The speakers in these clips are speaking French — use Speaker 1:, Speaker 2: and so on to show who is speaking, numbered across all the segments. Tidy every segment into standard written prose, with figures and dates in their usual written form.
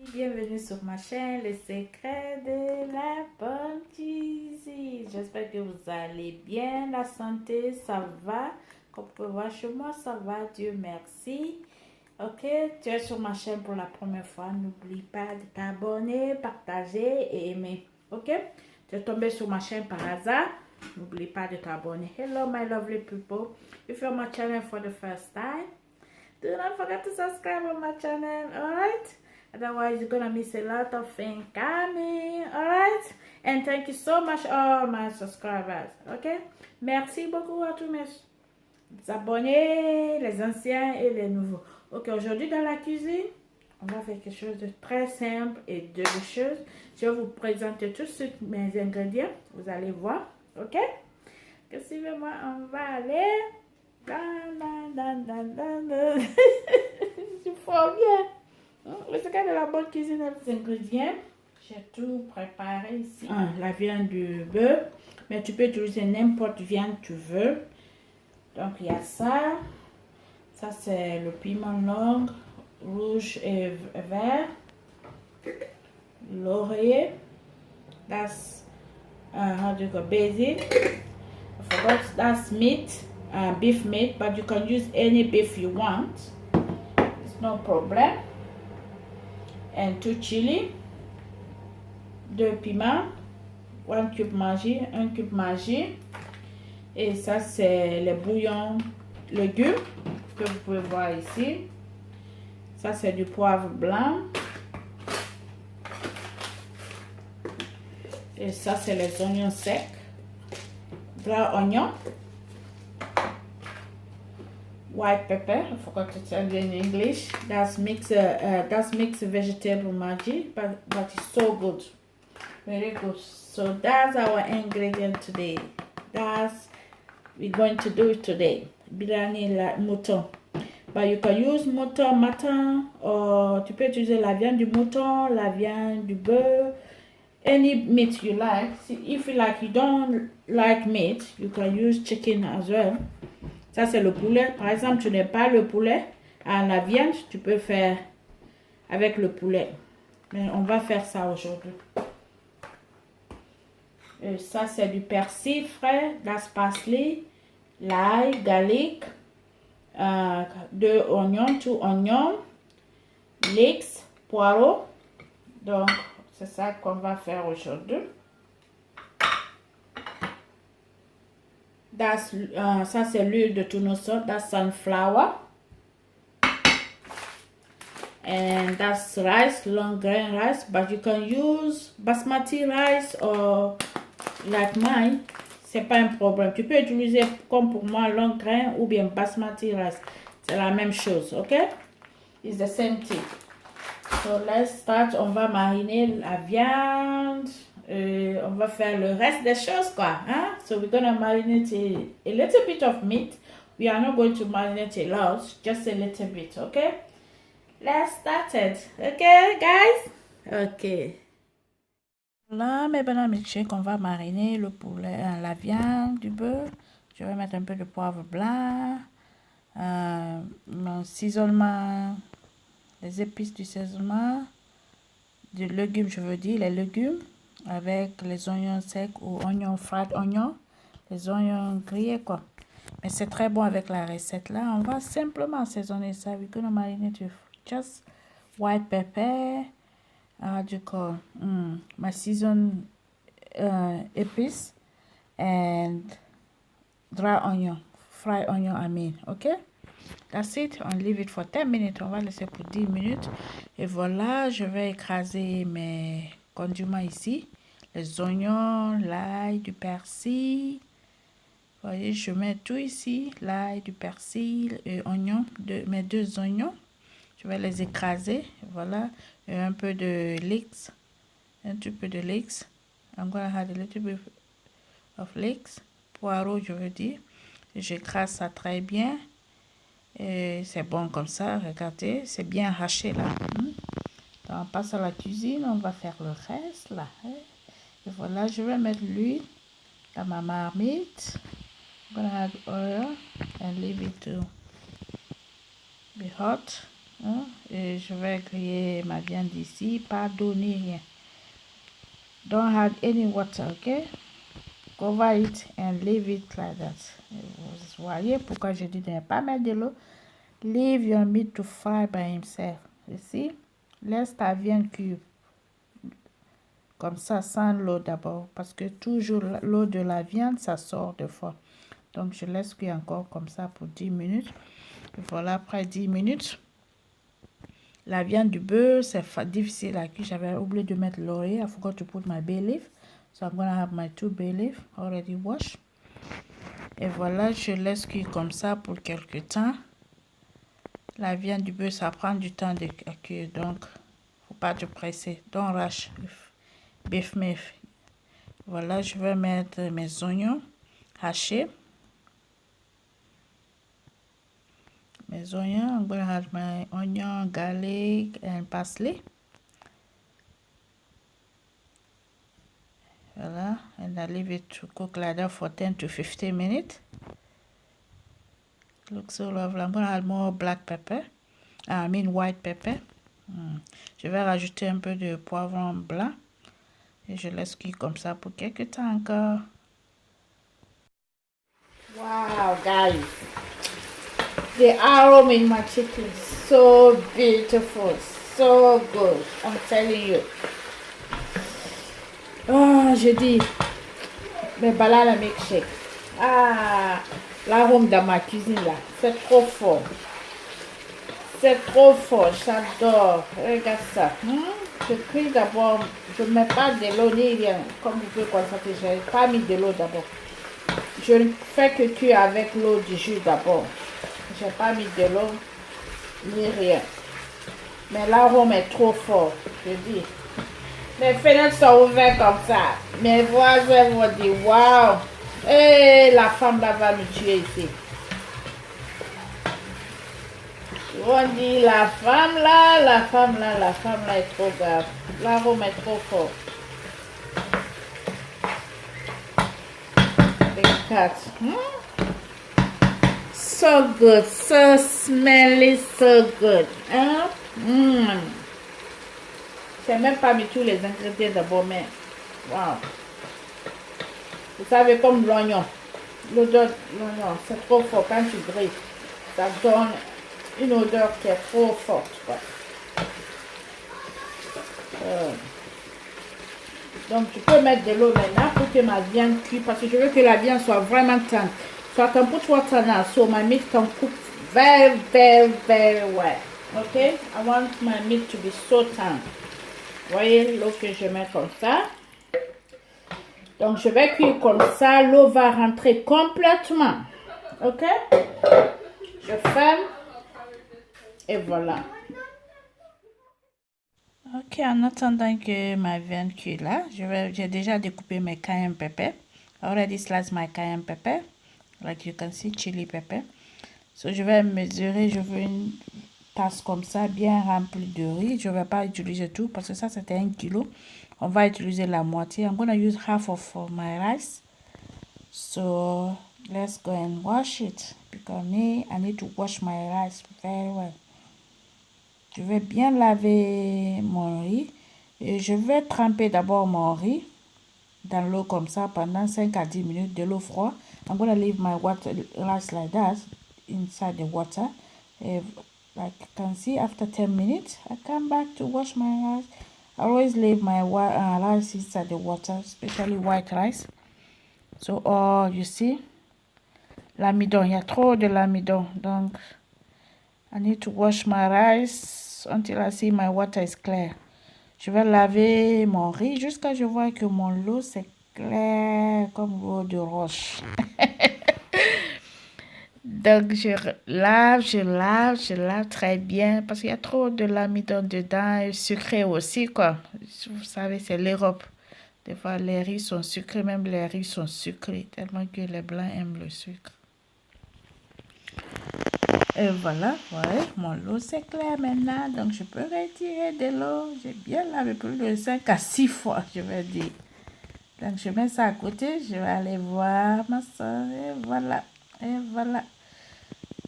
Speaker 1: Bienvenue sur ma chaîne, les secrets de la bonne cuisine. J'espère que vous allez bien, la santé, ça va. Comme vous pouvez voir chez moi, ça va, Dieu merci. Ok, tu es sur ma chaîne pour la première fois, n'oublie pas de t'abonner, partager et aimer. Ok, tu es tombé sur ma chaîne par hasard, n'oublie pas de t'abonner. Hello my lovely people, if you're my channel for the first time, do not forget to subscribe on my channel, alright? Otherwise, you're gonna miss a lot of things coming, alright? And thank you so much, all my subscribers, ok? Merci beaucoup à tous mes abonnés, les anciens et les nouveaux. Ok, aujourd'hui dans la cuisine, on va faire quelque chose de très simple et délicieux. Je vais vous présenter tout de suite mes ingrédients, vous allez voir, ok? Que suivez-moi, on va aller. Je fais bien. Le secret de la bonne cuisine, les ingrédients. J'ai tout préparé ici. La viande du bœuf, mais tu peux utiliser n'importe viande que tu veux. Donc il y a ça. Ça c'est le piment long, rouge et vert. Laurier. That's how do you go, basil. I forgot, that's meat. Beef meat, but you can use any beef you want, it's no problem. And 2 chili, 2 piments, 1 cube Maggi, 1 cube Maggi. Et ça c'est le bouillon légumes que vous pouvez voir ici. Ça c'est du poivre blanc. Et ça c'est les oignons secs, dry onion. White pepper, I forgot to tell you in English. That's mixed vegetable Maggi, but it's so good, very good. So that's our ingredient today. That's we're going to do it today. Biryani la mouton, but you can use mouton matin, or tu peux utiliser la viande du mouton, la viande du bœuf, any meat you like. If you don't like meat, you can use chicken as well. Ça, c'est le poulet. Par exemple, tu n'aimes pas le poulet à la viande, tu peux faire avec le poulet. Mais on va faire ça aujourd'hui. Ça, c'est du persil frais, that's parsley, l'ail, garlic, 2 oignons, 2 oignons, leeks, poireaux. Donc, c'est ça qu'on va faire aujourd'hui. Ça c'est l'huile de tournesol, that's sunflower. And that's rice, long grain rice, but you can use basmati rice or like mine, c'est pas un problème. Tu peux utiliser comme pour moi long grain ou bien basmati rice, c'est la même chose, ok? It's the same thing. So let's start. On va mariner la viande. On va faire le reste des choses, quoi. Hein? So we're gonna marinate a little bit of meat. We are not going to marinate a lot, just a little bit, okay? Let's start it, okay, guys? Okay. Là, mes bonhommes, on va mariner le poulet, la viande du bœuf. Je vais mettre un peu de poivre blanc, mon cisaillement, les épices du cisaillement, du légume, je veux dire, les légumes, avec les oignons secs ou oignons fried oignons, les oignons grillés, quoi. Mais c'est très bon avec la recette là. On va simplement assaisonner ça. We're gonna marinate with just white pepper, how do you call, my seasoned épices, and dry onion, fried onion, I mean, okay? That's it. On leave it for 10 minutes. On va laisser pour 10 minutes. Et voilà, je vais écraser mes condiments ici. Les oignons, l'ail, du persil. Vous voyez, je mets tout ici. L'ail, du persil et oignons. Mes 2 oignons. Je vais les écraser. Voilà. Et un peu de leeks. Un petit peu de leeks. I'm gonna add a little bit of leeks. Poireaux, je veux dire. Et j'écrase ça très bien. Et c'est bon comme ça, regardez, c'est bien haché là. Donc, on passe à la cuisine, on va faire le reste là. Et voilà, je vais mettre l'huile dans ma marmite. I'm gonna add oil and leave it to be hot. Hein. Et je vais griller ma viande ici, pas d'eau ni rien. Don't add any water, okay? Cover it and leave it like that. Vous voyez pourquoi je dis de ne pas mettre de l'eau? Leave your meat to fry by himself. You see? Laisse ta viande cuire comme ça, sans l'eau d'abord. Parce que toujours l'eau de la viande, ça sort de fois. Donc, je laisse cuire encore comme ça pour 10 minutes. Et voilà, après 10 minutes. La viande du bœuf, c'est difficile à cuire. J'avais oublié de mettre laurier. I forgot to put my bay leaf. So I'm gonna have my 2 bay leaf already washed. Et voilà, je laisse cuire comme ça pour quelques temps. La viande du bœuf, ça prend du temps de cuire. Donc, faut pas te presser. Don't rush. Beef meat. Voilà, je vais mettre mes oignons hachés. Mes oignons, I'm gonna add my onion, garlic, and parsley. Voilà, and I leave it to cook like that for 10 to 15 minutes. Looks so lovely. I'm gonna add more black pepper. I mean white pepper. Je vais rajouter un peu de poivron blanc. Et je laisse cuire comme ça pour quelques temps encore. Wow, guys. The aroma in my chicken is so beautiful. So good. I'm telling you. Oh, je dis. Mais voilà la milkshake. Ah, l'arôme dans ma cuisine là. C'est trop fort. C'est trop fort. J'adore. Regarde ça. Je cuis d'abord. Je ne mets pas de l'eau ni rien. Comme vous pouvez constater, je n'ai pas mis de l'eau d'abord. Je ne fais que cuire avec l'eau du jus d'abord. Je n'ai pas mis de l'eau ni rien. Mais l'arôme est trop fort. Je dis. Mes fenêtres sont ouvertes comme ça. Mes voisins vont dire waouh. Et la femme là va me tuer ici. Ils vont dire la femme là est trop grave. L'arôme est trop fort. Regarde. So good, so smelly, so good. Hein? Je n'ai même pas mis tous les ingrédients d'abord, mais wow. Vous savez, comme l'oignon. L'odeur de l'oignon, c'est trop fort quand tu grilles. Ça donne une odeur qui est trop forte, quoi. Donc, tu peux mettre de l'eau maintenant pour que ma viande cuise, parce que je veux que la viande soit vraiment tendre. So I can put water now, so my meat can cook very, very, very well. Okay? I want my meat to be so tender. Voyez l'eau que je mets comme ça. Donc, je vais cuire comme ça. L'eau va rentrer complètement. Ok? Je ferme. Et voilà. Ok, en attendant que ma viande cuit là, j'ai déjà découpé mes cayenne pepper. I already sliced my cayenne pepper. Like you can see, chili pepper. So, je vais mesurer. Je veux une tasse comme ça, bien remplie de riz. Je ne vais pas utiliser tout parce que ça, c'était 1 kilo. On va utiliser la moitié. I'm going to use half of my rice. So, let's go and wash it. Because me, I need to wash my rice very well. Je vais bien laver mon riz. Et je vais tremper d'abord mon riz dans l'eau comme ça pendant 5 à 10 minutes de l'eau froide. I'm going to leave my water rice like that inside the water. Like you can see, after 10 minutes, I come back to wash my rice. I always leave my rice inside the water, especially white rice. So, you see, l'amidon, il y a trop de l'amidon. Donc, I need to wash my rice until I see my water is clear. Je vais laver mon riz jusqu'à ce que je vois que mon eau c'est clair comme l'eau de roche. Donc, je lave très bien parce qu'il y a trop de l'amidon dedans et sucré aussi, quoi. Vous savez, c'est l'Europe. Des fois, les riz sont sucrés, même les riz sont sucrés, tellement que les blancs aiment le sucre. Et voilà, ouais, mon eau c'est clair maintenant, donc je peux retirer de l'eau. J'ai bien lavé plus de 5 à 6 fois, je vais dire. Donc, je mets ça à côté, je vais aller voir ma soeur, et voilà, et voilà.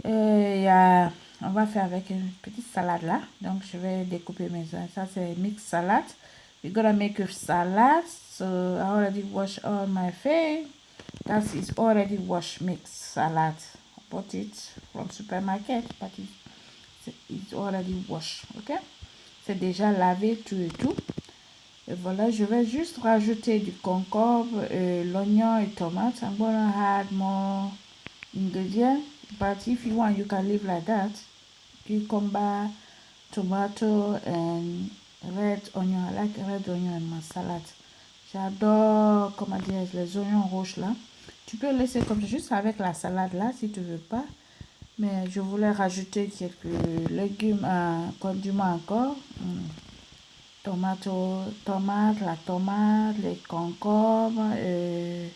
Speaker 1: Et il y a on va faire avec une petite salade là. Donc, je vais découper mes œufs. Ça, c'est mix salad. We're gonna make a salad. So, I already washed all my fish. That is already washed mix salad. I bought it from supermarket, but it's already washed. Ok? C'est déjà lavé tout et tout. Et voilà, je vais juste rajouter du concombre, l'oignon et tomate. I'm gonna add more ingredients, but if you want, you can leave like that. Cucumber, tomato, and red onion. I like red onion in my salad. J'adore, comment dire, les oignons rouges là. Tu peux laisser comme juste avec la salade là si tu veux pas. Mais je voulais rajouter quelques légumes, condiments encore. Tomate, la tomate, les concombres et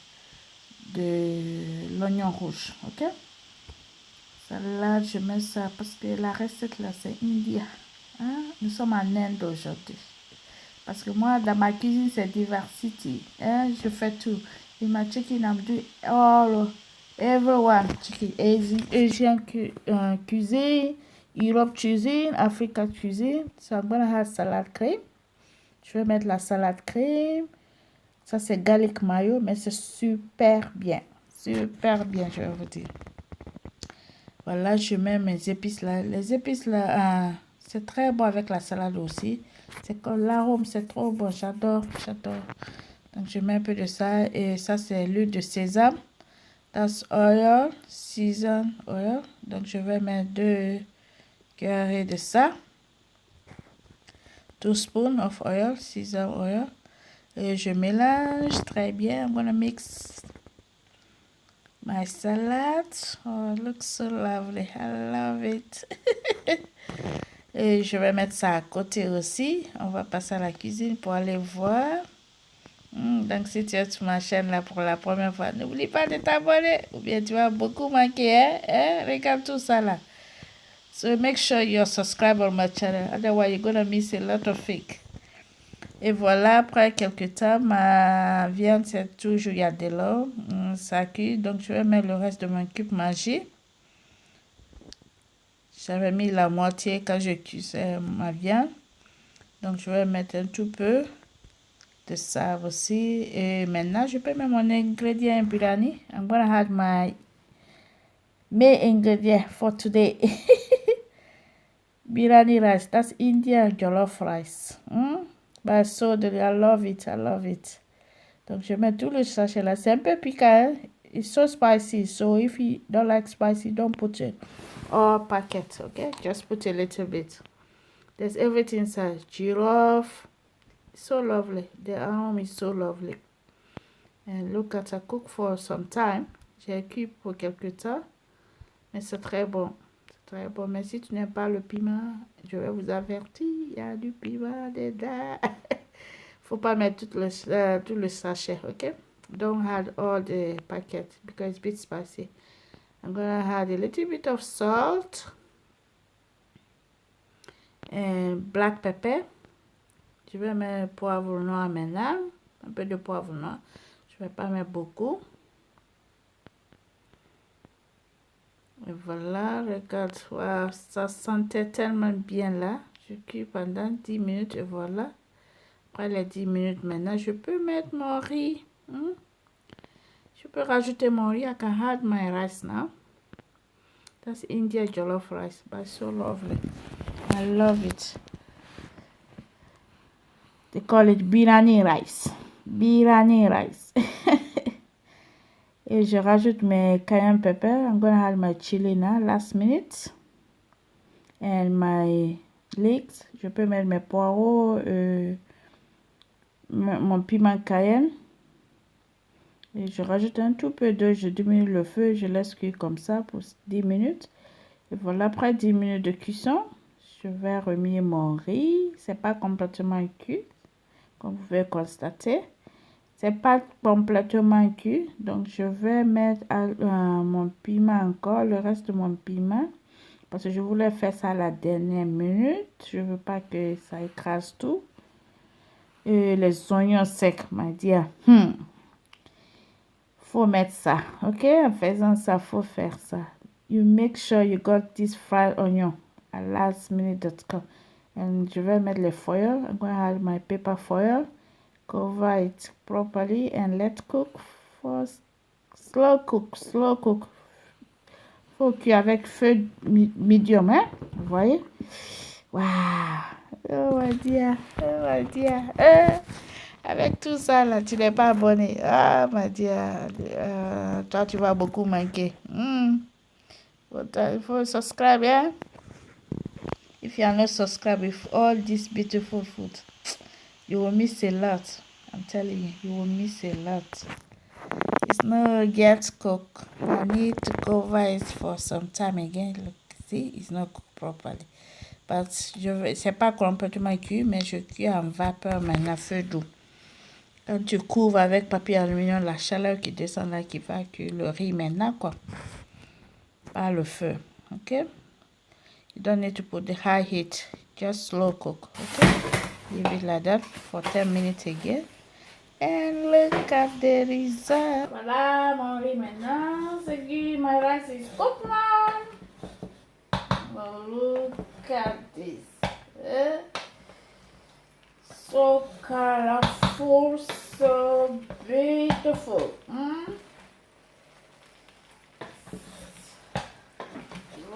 Speaker 1: de l'oignon rouge. Ok? Salade, je mets ça parce que la recette là c'est India. Hein? Nous sommes en Inde aujourd'hui. Parce que moi, dans ma cuisine, c'est diversity. Hein? Je fais tout. In my chicken, I'm doing all, everyone. Chicken, Asian cuisine, Europe cuisine, Africa cuisine. So I'm gonna have salad cream. Je vais mettre la salade crème. Ça, c'est garlic mayo, mais c'est super bien. Super bien, je vais vous dire. Voilà, je mets mes épices là. Les épices là, c'est très bon avec la salade aussi. C'est comme l'arôme, c'est trop bon. J'adore, j'adore. Donc, je mets un peu de ça. Et ça, c'est l'huile de sésame. That's oil, seasoned oil. Donc, je vais mettre 2 cuillerées de ça. 2 spoons of oil, seasoned oil. Et je mélange très bien. I'm gonna mix my salad. Oh, it looks so lovely. I love it. Et je vais mettre ça à côté aussi. On va passer à la cuisine pour aller voir. Donc, si tu es sur ma chaîne là pour la première fois, n'oublie pas de t'abonner. Ou bien tu vas beaucoup manquer. Regarde tout ça là. So make sure you're subscribed on my channel. Otherwise, you're gonna miss a lot of things. Et voilà, après quelques temps, ma viande, c'est toujours, il y a de l'eau, ça cuit. Donc, je vais mettre le reste de mon cube Maggi. J'avais mis la moitié quand je cuisais ma viande. Donc, je vais mettre un tout peu de ça aussi. Et maintenant, je peux mettre mon ingrédient biryani. I'm gonna add my main ingredient for today. Biryani rice. That's Indian jollof rice. But so I love it. I love it. Donc, je mets tout le sachet là. C'est un peu piquant. It's so spicy. So, if you don't like spicy, don't put it all packet. Okay? Just put a little bit. There's everything inside. Giraffe. So lovely. The aroma is so lovely. And look at I cook for some time. J'ai cuit pour quelque temps. Mais c'est très bon. C'est très bon. Mais si tu n'aimes pas le piment, je vais vous avertir. Il y a du piment dedans. Faut pas mettre tout le sachet, ok? Don't add all the packet because it's a bit spicy. I'm gonna add a little bit of salt and black pepper. Je vais mettre poivre noir maintenant. Un peu de poivre noir. Je vais pas mettre beaucoup. Et voilà, regarde, wow, ça sentait tellement bien là. Je cuis pendant 10 minutes et voilà. Après les 10 minutes maintenant, je peux mettre mon riz. Je peux rajouter mon riz. I can add my rice now. That's India jollof rice, but so lovely. I love it. They call it biryani rice. Biryani rice. Et je rajoute mes cayenne pepper. I'm gonna add my chili now, last minute. And my leeks. Je peux mettre mes poireaux, mon piment cayenne. Et je rajoute un tout peu d'eau. Je diminue le feu. Je laisse cuire comme ça pour 10 minutes. Et voilà, après 10 minutes de cuisson, je vais remuer mon riz. C'est pas complètement cuit, comme vous pouvez constater. C'est pas complètement cuit. Donc, je vais mettre mon piment encore, le reste de mon piment. Parce que je voulais faire ça à la dernière minute. Je veux pas que ça écrase tout. Et les oignons secs, m'a dit, faut mettre ça. Ok, en faisant ça, faut faire ça. you make sure you got this fried onion at lastminute.com. And je vais mettre le foil. I'm going to add my paper foil, cover it properly, and let cook for slow cook. Faut cuire avec feu medium, hein? Vous voyez? Waouh! Oh my dear, avec tout ça là, tu n'es pas abonné. Ah my dear, toi tu vas beaucoup manquer. Il faut subscribe, yeah? If you are not subscribed with all this beautiful food, you will miss a lot. I'm telling you will miss a lot. It's not yet cooked. I need to cover it for some time again. Look, see, it's not cooked properly. But c'est pas complètement cuit, mais je cuis en vapeur maintenant, feu doux. Quand tu couvres avec papier aluminium, la chaleur qui descend là, qui va cuire le riz maintenant, quoi. Pas le feu, ok? You don't need to put the high heat, just slow cook, okay? Leave it like that for 10 minutes again. And look at the result. Voilà mon riz maintenant. C'est good. My rice is cooked now. Oh, look at this. So colorful, so beautiful.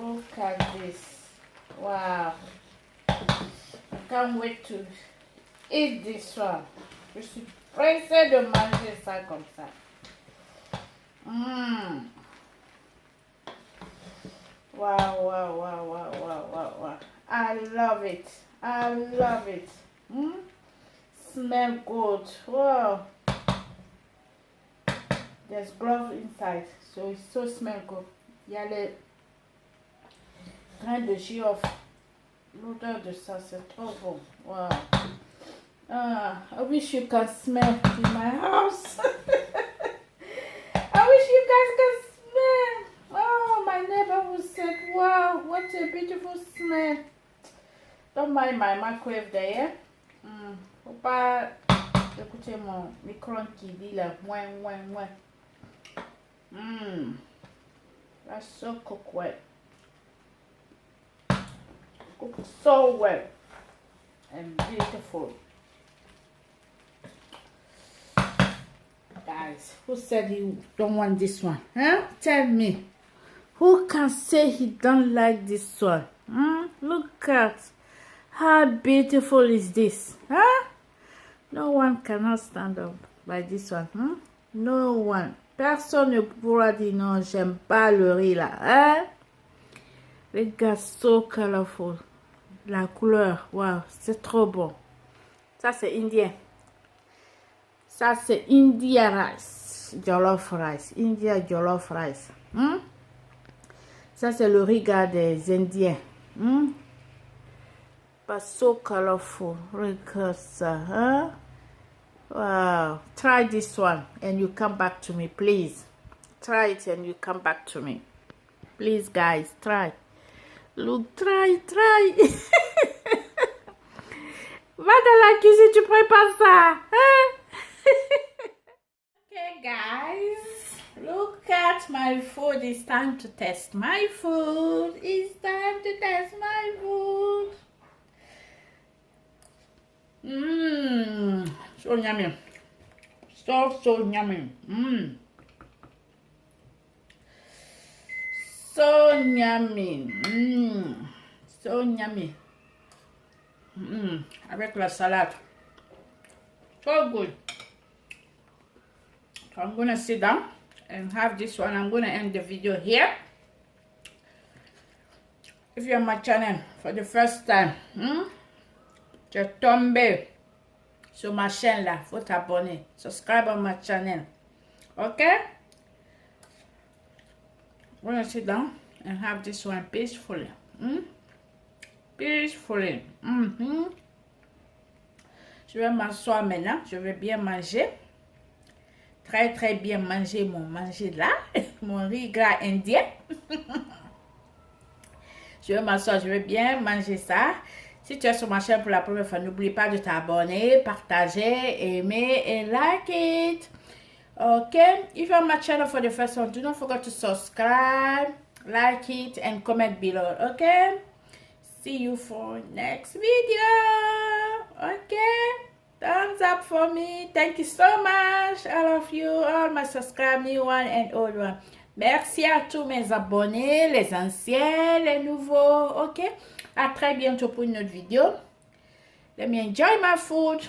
Speaker 1: Look at this. Wow. I can't wait to eat this one. Je suis pressée de manger ça comme ça. Wow. I love it. Smell good. Wow. There's glove inside, so it so smell good. Il y a les grains de girofle. L'odeur de ça, c'est trop bon. Wow. I wish you can smell in my house. I wish you guys can smell. Oh, my neighborhood said, wow, what a beautiful smell. Don't mind my microwave there. Faut pas écouter mon micro qui dit là, moins. That's so cooked well. Cooked so well and beautiful. Guys, who said you don't want this one? Huh? Tell me. Who can say he don't like this one? Look at how beautiful is this? Huh? No one cannot stand up by this one. No one. Personne ne pourra dire non, j'aime pas le riz là. Hein? Regarde, so colorful. La couleur, wow, c'est trop bon. Ça c'est indien. Ça c'est India rice, jollof rice, India jollof rice. Ça c'est le riz des Indiens. But so colorful. Regarde ça, hein? Wow. Try this one and you come back to me, please. Try it and you come back to me. Please, guys, try. Look, try. Va dans la cuisine, tu prépares ça. Hein? Okay, guys. Look at my food. It's time to test my food. It's time to test my food. So yummy. So yummy. So yummy. So yummy. Avec la salade. So good. So I'm gonna sit down and have this one. I'm gonna end the video here. If you're on my channel for the first time, tu es tombé sur ma chaîne là, faut t'abonner. Subscribe on my channel. Okay? I'm gonna sit down and have this one peacefully. Peacefully. Je vais m'asseoir maintenant. Je vais bien manger. Très bien manger là. Mon riz gras indien. Je vais m'asseoir. Je vais bien manger ça. Si tu es sur ma chaîne pour la première fois, n'oublie pas de t'abonner, partager, aimer et like it. Okay? If you're on my channel for the first time, do not forget to subscribe, like it, and comment below. Okay? See you for next video. Okay? Thumbs up for me. Thank you so much, all of you, all my subscribers, new one and old one. Merci à tous mes abonnés, les anciens, les nouveaux. Ok? À très bientôt pour une autre vidéo. Let me enjoy my food.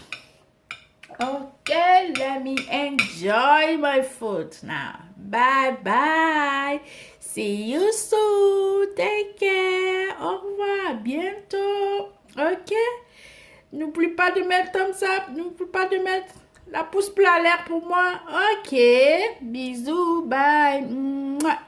Speaker 1: Okay, let me enjoy my food now. Bye bye. See you soon. Take care. Au revoir. À bientôt. Ok? N'oublie pas de mettre thumbs up. N'oublie pas de mettre la pouce bleue à l'air pour moi. Ok. Bisous. Bye. Mouah.